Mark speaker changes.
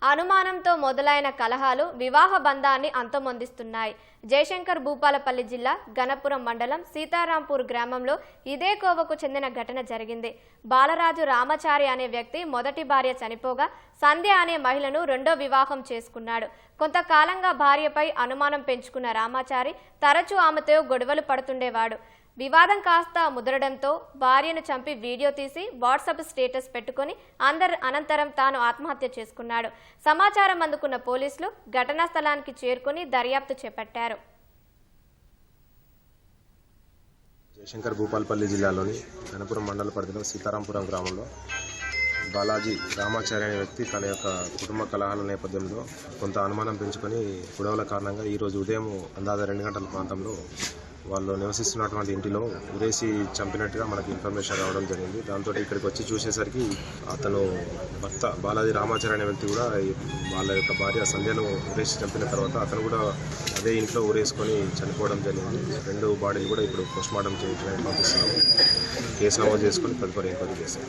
Speaker 1: అనుమానంతో మొదలైన కలహాలు వివాహ బంధాన్ని అంతమొందిస్తున్నాయి. జయశంకర్ భూపాలపల్లి జిల్లా గణపురం మండలం సీతారాంపూర్ గ్రామంలో ఇదే కోవకు చెందిన ఘటన జరిగింది. బాలరాజు రామచారి అనే వ్యక్తి మొదటి భార్య చనిపోగా సంధ్య అనే మహిళను రెండో వివాహం చేసుకున్నాడు. కొంతకాలంగా భార్యపై అనుమానం పెంచుకున్న రామాచారి తరచూ ఆమెతో గొడవలు పడుతుండేవాడు. వివాదం కాస్త ముదరడంతో భార్యను చంపి వీడియో తీసి వాట్సాప్ స్టేటస్ పెట్టుకుని అనంతరం తాను ఆత్మహత్య చేసుకున్నాడు. సమాచారం అందుకున్న పోలీసులు ఘటనా స్థలానికి చేరుకుని దర్యాప్తు చేపట్టారు.
Speaker 2: జయశంకర్ భూపాలపల్లి జిల్లాలోని గణపురం మండల పరిధిలో సీతారాంపురం గ్రామంలో బాలాజీ రామాచారి అనే వ్యక్తి తన యొక్క కుటుంబ కలహాల నేపథ్యంలో కొంత అనుమానం పెంచుకొని గొడవల కారణంగా ఈరోజు ఉదయం అందాజ 2 గంటల ప్రాంతంలో వాళ్ళు నివసిస్తున్నటువంటి ఇంటిలో ఉరేసి చంపినట్టుగా మనకి ఇన్ఫర్మేషన్ రావడం జరిగింది. దాంతో ఇక్కడికి వచ్చి చూసేసరికి అతను భర్త బాలాజీ రామాచారి అనే వ్యక్తి కూడా వాళ్ళ యొక్క భార్య సంధ్యను ఉరేసి చంపిన తర్వాత అతను కూడా అదే ఇంట్లో ఉరేసుకొని చనిపోవడం జరిగింది. 2 బాడీలు కూడా ఇప్పుడు పోస్ట్మార్టం చేయడానికి పంపిస్తున్నాము. కేసు నమోదు చేసుకొని తదుపరి ఎంక్వైరీ చేస్తాం.